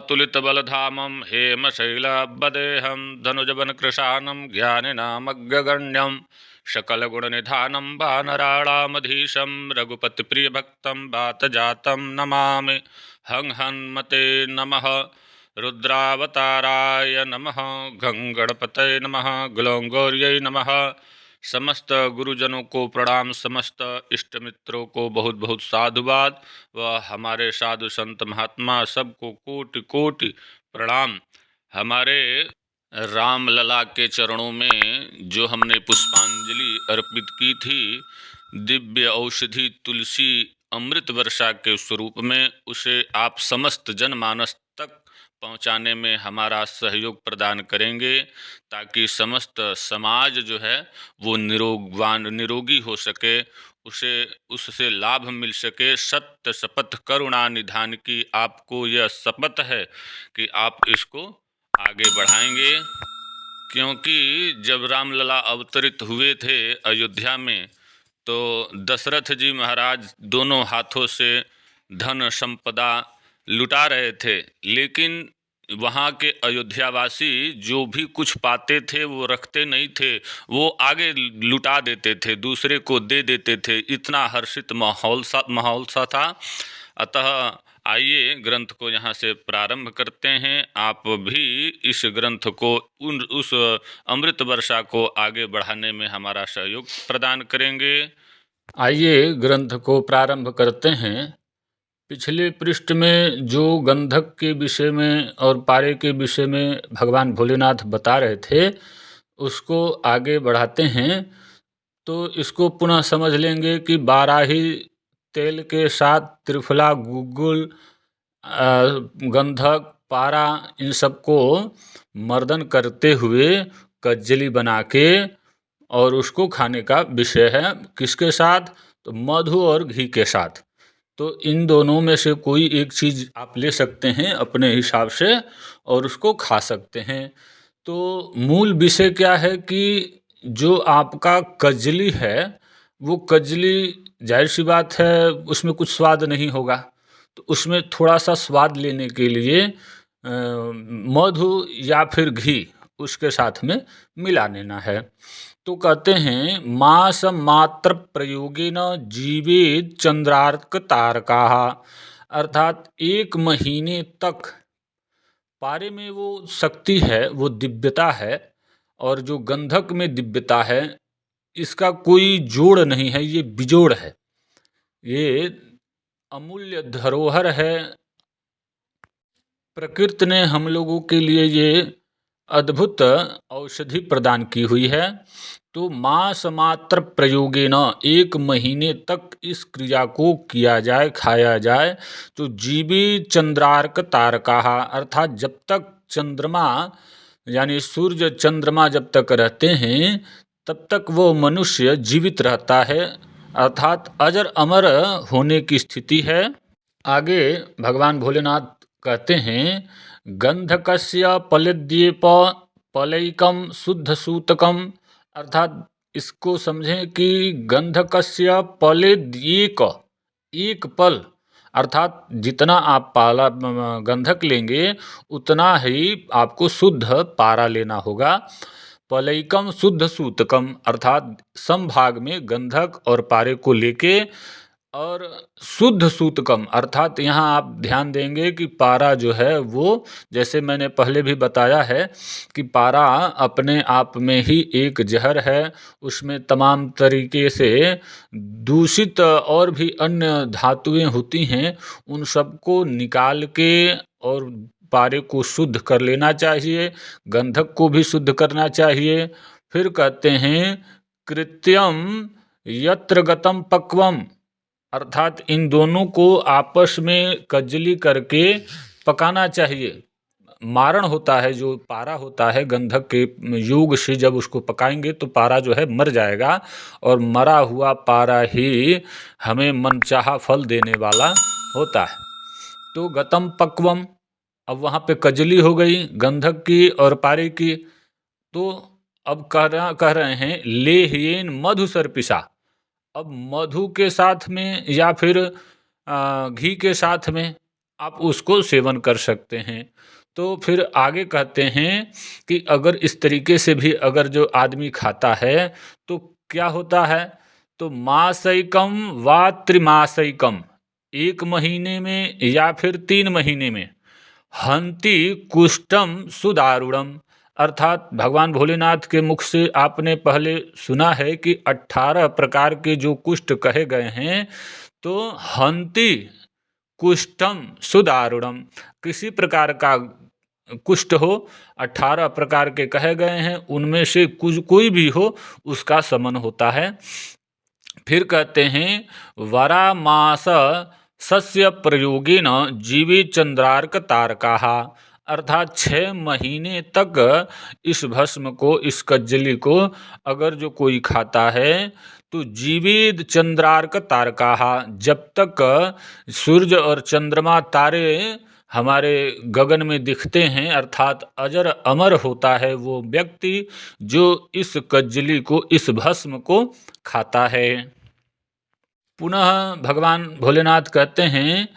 अतुलितबलधामं हेमशैलाब्जदेहं धनुजवनकृशानं ज्ञानिनामग्रगण्यं सकलगुणनिधानं वानराणामधीशं रघुपतिप्रियभक्तं वातजातं नमामि। हं हन्मते नमः। रुद्रावताराय नमः। घं गणपतये नमः। ग्लौं गौर्यै नमः। समस्त गुरुजनों को प्रणाम, समस्त इष्ट मित्रों को बहुत बहुत साधुवाद व हमारे साधु संत महात्मा सबको कोटि कोटि प्रणाम। हमारे रामलला के चरणों में जो हमने पुष्पांजलि अर्पित की थी दिव्य औषधि तुलसी अमृत वर्षा के स्वरूप में, उसे आप समस्त जनमानस तक पहुंचाने में हमारा सहयोग प्रदान करेंगे ताकि समस्त समाज जो है वो निरोगी हो सके, उसे उससे लाभ मिल सके। सत्य शपथ करुणा निधान की आपको यह शपथ है कि आप इसको आगे बढ़ाएंगे, क्योंकि जब रामलला अवतरित हुए थे अयोध्या में तो दशरथ जी महाराज दोनों हाथों से धन संपदा लुटा रहे थे, लेकिन वहाँ के अयोध्यावासी जो भी कुछ पाते थे वो रखते नहीं थे, वो आगे लुटा देते थे, दूसरे को दे देते थे। इतना हर्षित माहौल सा था। अतः आइए ग्रंथ को यहाँ से प्रारंभ करते हैं। आप भी इस ग्रंथ को उस अमृत वर्षा को आगे बढ़ाने में हमारा सहयोग प्रदान करेंगे। आइए ग्रंथ को प्रारंभ करते हैं। पिछले पृष्ठ में जो गंधक के विषय में और पारे के विषय में भगवान भोलेनाथ बता रहे थे उसको आगे बढ़ाते हैं। तो इसको पुनः समझ लेंगे कि बाराही तेल के साथ त्रिफला, गुग्गुल, गंधक, पारा, इन सबको मर्दन करते हुए कज्जली बना के और उसको खाने का विषय है। किसके साथ? तो मधु और घी के साथ। तो इन दोनों में से कोई एक चीज़ आप ले सकते हैं अपने हिसाब से और उसको खा सकते हैं। तो मूल विषय क्या है कि जो आपका कजली है वो कजली जाहिर सी बात है उसमें कुछ स्वाद नहीं होगा, तो उसमें थोड़ा सा स्वाद लेने के लिए मधु या फिर घी उसके साथ में मिला लेना है। तो कहते हैं मास मात्र प्रयोगेन जीवेत चंद्रार्क तारका, अर्थात 1 महीने तक पारे में वो शक्ति है, वो दिव्यता है, और जो गंधक में दिव्यता है इसका कोई जोड़ नहीं है, ये बिजोड़ है, ये अमूल्य धरोहर है। प्रकृति ने हम लोगों के लिए ये अद्भुत औषधि प्रदान की हुई है। तो मास मात्र प्रयोगेन 1 महीने तक इस क्रिया को किया जाए, खाया जाए। तो जीवी चंद्रार्क तारका, अर्थात जब तक चंद्रमा यानी सूर्य चंद्रमा जब तक रहते हैं तब तक वो मनुष्य जीवित रहता है, अर्थात अजर अमर होने की स्थिति है। आगे भगवान भोलेनाथ कहते हैं गंधकस्य पलिद्येप पलैकम शुद्ध सूतकम, अर्थात इसको समझें कि गंधकस्य पलिद्येक, एक पल, अर्थात जितना आप पाला गंधक लेंगे उतना ही आपको शुद्ध पारा लेना होगा। पलैकम शुद्ध सूतकम, अर्थात समभाग में गंधक और पारे को लेके, और शुद्ध सूतकम, अर्थात यहाँ आप ध्यान देंगे कि पारा जो है वो, जैसे मैंने पहले भी बताया है कि पारा अपने आप में ही एक जहर है, उसमें तमाम तरीके से दूषित और भी अन्य धातुएं होती हैं, उन सबको निकाल के और पारे को शुद्ध कर लेना चाहिए, गंधक को भी शुद्ध करना चाहिए। फिर कहते हैं कृत्यम यत्र गतम पक्वम, अर्थात इन दोनों को आपस में कजली करके पकाना चाहिए। मारण होता है, जो पारा होता है गंधक के योग से जब उसको पकाएंगे तो पारा जो है मर जाएगा, और मरा हुआ पारा ही हमें मनचाहा फल देने वाला होता है। तो गतम पक्वम, अब वहाँ पे कजली हो गई गंधक की और पारे की। तो अब कह रहे हैं लेह्येन मधु सर्पिषा, अब मधु के साथ में या फिर घी के साथ में आप उसको सेवन कर सकते हैं। तो फिर आगे कहते हैं कि अगर इस तरीके से भी अगर जो आदमी खाता है तो क्या होता है, तो मासैकम व त्रिमासैकम, 1 महीने में या फिर 3 महीने में, हंति कुष्ठम सुदारुणम, अर्थात भगवान भोलेनाथ के मुख से आपने पहले सुना है कि 18 प्रकार के जो कुष्ठ कहे गए हैं, तो हंति कुष्ठम सुदारुणम, किसी प्रकार का कुष्ठ हो, 18 प्रकार के कहे गए हैं, उनमें से कुछ कोई भी हो उसका शमन होता है। फिर कहते हैं वरामास सस्य प्रयोगेन जीवे चंद्रार्क तारकाः, अर्थात 6 महीने तक इस भस्म को, इस कज्जली को अगर जो कोई खाता है तो जीवेद चंद्रार्क तारकाः, जब तक सूर्य और चंद्रमा तारे हमारे गगन में दिखते हैं, अर्थात अजर अमर होता है वो व्यक्ति जो इस कज्जली को, इस भस्म को खाता है। पुनः भगवान भोलेनाथ कहते हैं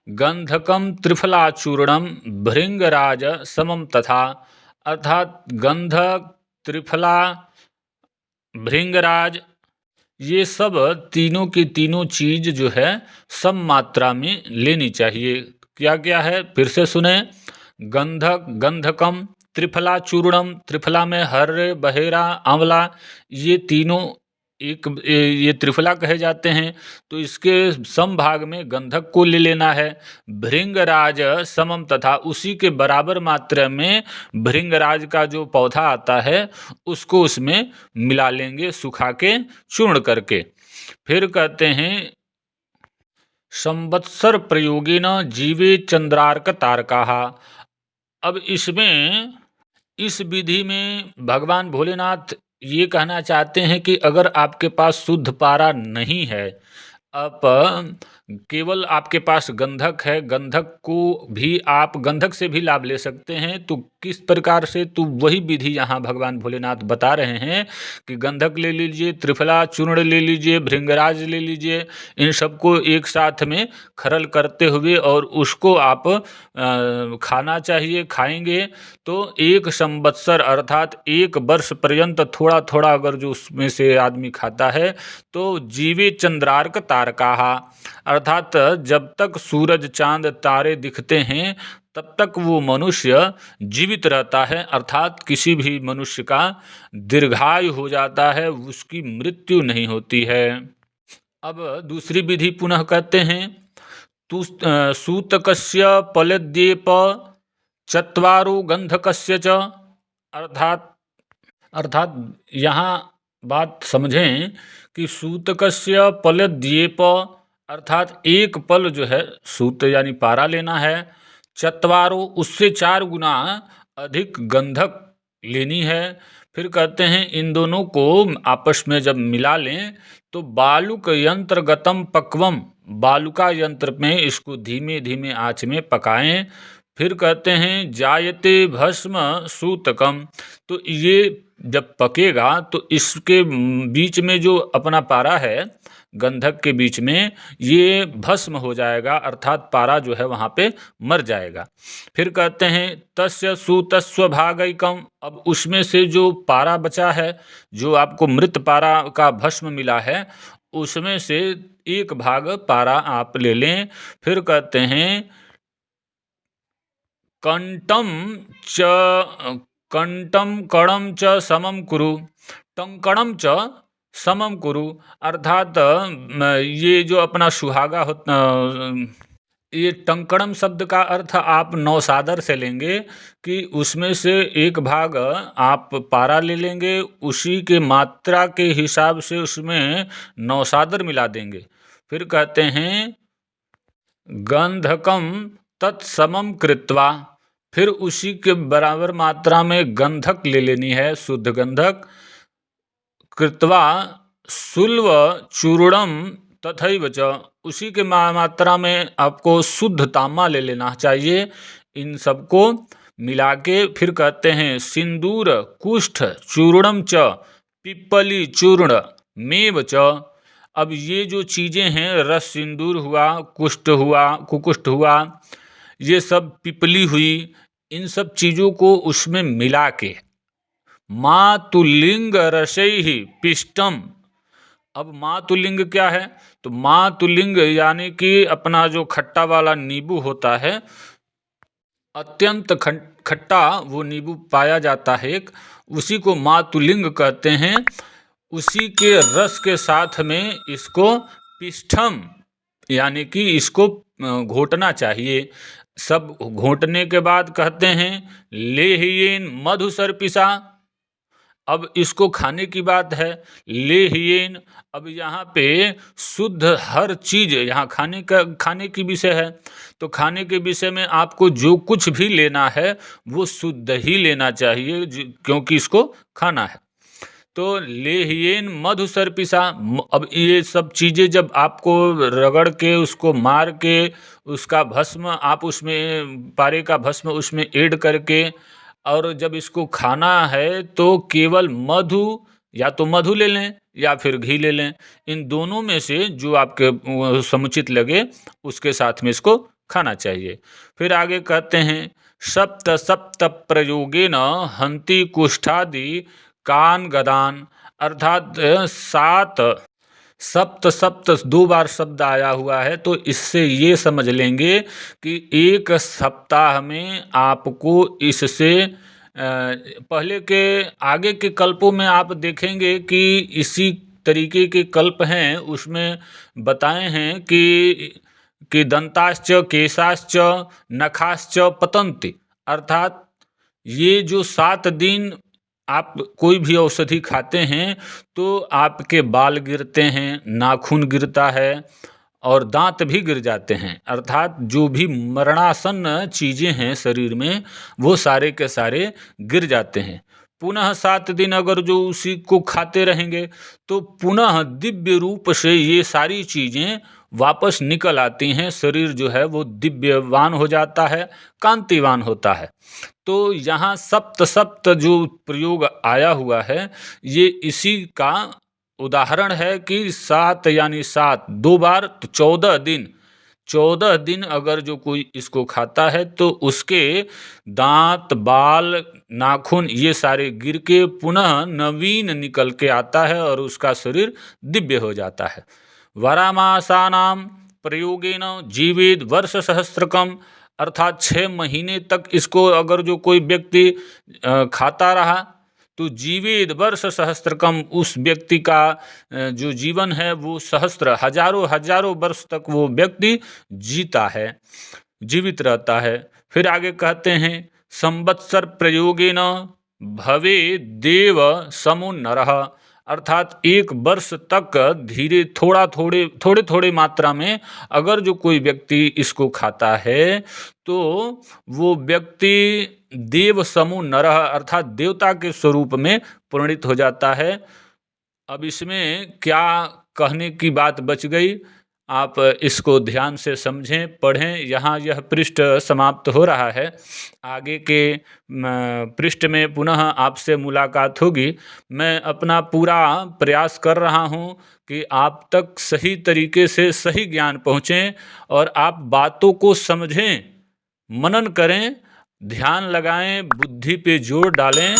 गंधकम त्रिफलाचूर्णम भृंगराज समम तथा, अर्थात गंधक, त्रिफला, भृंगराज, ये सब तीनों की तीनों चीज जो है सम मात्रा में लेनी चाहिए। क्या क्या है, फिर से सुने। गंधक, गंधकम, त्रिफला चूर्णम, त्रिफला में हर्रे, बहेरा, आंवला, ये तीनों ये त्रिफला कहे जाते हैं, तो इसके सम भाग में गंधक को ले लेना है। भृंगराज समम तथा, उसी के बराबर मात्रा में भृंगराज का जो पौधा आता है उसको उसमें मिला लेंगे, सुखा के चूर्ण करके। फिर कहते हैं संवत्सर प्रयोगेन जीवे चंद्रार्क तारकाः, अब इसमें, इस विधि में भगवान भोलेनाथ ये कहना चाहते हैं कि अगर आपके पास शुद्ध पारा नहीं है, अब केवल आपके पास गंधक है, गंधक को भी आप गंधक से भी लाभ ले सकते हैं, तो किस प्रकार से, तो वही विधि यहाँ भगवान भोलेनाथ बता रहे हैं कि गंधक ले लीजिए, त्रिफला चूर्ण ले लीजिए, भृंगराज ले लीजिए, इन सबको एक साथ में खरल करते हुए और उसको आप खाना चाहिए। खाएंगे तो 1 संवत्सर अर्थात 1 वर्ष पर्यंत थोड़ा थोड़ा अगर जो उसमें से आदमी खाता है तो जीवे चंद्रार्क तारकाः, अर्थात जब तक सूरज चांद तारे दिखते हैं तब तक वो मनुष्य जीवित रहता है, अर्थात किसी भी मनुष्य का दीर्घायु हो जाता है, उसकी मृत्यु नहीं होती है। अब दूसरी विधि पुनः कहते हैं तु सूतकस्य पलद्येप चत्वारो गंधकस्य च, अर्थात यहाँ बात समझें कि सूतकस्य पलद्येप, अर्थात 1 पल जो है सूत यानी पारा लेना है, चत्वारो, उससे 4 गुना अधिक गंधक लेनी है। फिर कहते हैं इन दोनों को आपस में जब मिला लें तो बालुक यंत्र गतम पक्वम, बालुका यंत्र में इसको धीमे धीमे आँच में पकाएं। फिर कहते हैं जायते भस्म सूतकम, तो ये जब पकेगा तो इसके बीच में जो अपना पारा है गंधक के बीच में, ये भस्म हो जाएगा, अर्थात पारा जो है वहाँ पे मर जाएगा। फिर कहते हैं तस्य सूतस्व भागैकम, अब उसमें से जो पारा बचा है, जो आपको मृत पारा का भस्म मिला है, उसमें से 1 भाग पारा आप ले लें। फिर कहते हैं कंटम कणम च समम कुरु, टंकणम च समम कुरु, अर्थात ये जो अपना सुहागा होता, ये टंकणम शब्द का अर्थ आप नौसादर से लेंगे कि उसमें से 1 भाग आप पारा ले लेंगे, उसी के मात्रा के हिसाब से उसमें नौसादर मिला देंगे। फिर कहते हैं गंधकम तत्समम कृत्वा, फिर उसी के बराबर मात्रा में गंधक ले लेनी है, शुद्ध गंधक, कृत्वा सुल्व चूर्णम तथैव च, उसी के मात्रा में आपको शुद्ध तांबा ले लेना चाहिए। इन सबको मिला के फिर कहते हैं सिंदूर कुष्ठ चूर्णम च पिप्पली चूर्ण मेव च, अब ये जो चीज़ें हैं, रस सिंदूर हुआ, कुष्ठ हुआ, कुकुष्ठ हुआ, ये सब पिपली हुई, इन सब चीज़ों को उसमें मिला के मातुलिंग रसैहि पिष्टम। अब मातुलिंग क्या है? तो मातुलिंग यानी कि अपना जो खट्टा वाला नींबू होता है, अत्यंत खट्टा वो नींबू पाया जाता है एक, उसी को मातुलिंग कहते हैं। उसी के रस के साथ में इसको पिष्ठम यानी कि इसको घोटना चाहिए। सब घोटने के बाद कहते हैं लेहियेन मधु सर्पिसा। अब इसको खाने की बात है, लेहियेन। अब यहाँ पे शुद्ध हर चीज़ यहाँ खाने की विषय है, तो खाने के विषय में आपको जो कुछ भी लेना है वो शुद्ध ही लेना चाहिए, क्योंकि इसको खाना है। तो लेहियेन मधु सर्पिसा। अब ये सब चीज़ें जब आपको रगड़ के उसको मार के उसका भस्म आप उसमें पारे का भस्म उसमें ऐड करके और जब इसको खाना है तो केवल मधु, या तो मधु ले लें या फिर घी ले लें, इन दोनों में से जो आपके समुचित लगे उसके साथ में इसको खाना चाहिए। फिर आगे कहते हैं सप्त सप्त प्रयोगेन हंति कुष्ठादि कान गदान। अर्थात सात, सप्त सप्त दो बार शब्द आया हुआ है, तो इससे ये समझ लेंगे कि एक सप्ताह में आपको इससे पहले के आगे के कल्पों में आप देखेंगे कि इसी तरीके के कल्प हैं, उसमें बताए हैं कि दंताश्च केशाश्च नखाश्च पतंति। अर्थात ये जो 7 दिन आप कोई भी औषधि खाते हैं तो आपके बाल गिरते हैं, नाखून गिरता है और दांत भी गिर जाते हैं। अर्थात जो भी मरणासन्न चीज़ें हैं शरीर में वो सारे के सारे गिर जाते हैं। पुनः 7 दिन अगर जो उसी को खाते रहेंगे तो पुनः दिव्य रूप से ये सारी चीज़ें वापस निकल आती हैं, शरीर जो है वो दिव्यवान हो जाता है, कांतिवान होता है। तो यहाँ सप्त सप्त जो प्रयोग आया हुआ है ये इसी का उदाहरण है कि 7 यानी 7 दो बार तो 14 दिन, 14 दिन अगर जो कोई इसको खाता है तो उसके दांत बाल नाखून ये सारे गिर के पुनः नवीन निकल के आता है और उसका शरीर दिव्य हो जाता है। वरामासानाम प्रयोगेन जीवेद वर्ष सहस्त्रकम। अर्थात 6 महीने तक इसको अगर जो कोई व्यक्ति खाता रहा तो जीवेद वर्ष सहस्त्रकम, उस व्यक्ति का जो जीवन है वो सहस्त्र हजारों हजारों वर्ष तक वो व्यक्ति जीता है, जीवित रहता है। फिर आगे कहते हैं संवत्सर प्रयोगेन भवे देव समो नरः। अर्थात 1 वर्ष तक धीरे थोड़े थोड़े मात्रा में अगर जो कोई व्यक्ति इसको खाता है तो वो व्यक्ति देव समूह नरः अर्थात देवता के स्वरूप में परिणित हो जाता है। अब इसमें क्या कहने की बात बच गई, आप इसको ध्यान से समझें, पढ़ें। यहाँ यह पृष्ठ समाप्त हो रहा है, आगे के पृष्ठ में पुनः आपसे मुलाकात होगी। मैं अपना पूरा प्रयास कर रहा हूँ कि आप तक सही तरीके से सही ज्ञान पहुँचें और आप बातों को समझें, मनन करें, ध्यान लगाएं, बुद्धि पे जोर डालें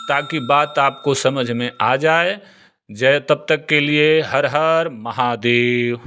ताकि बात आपको समझ में आ जाए। जय, तब तक के लिए हर हर महादेव।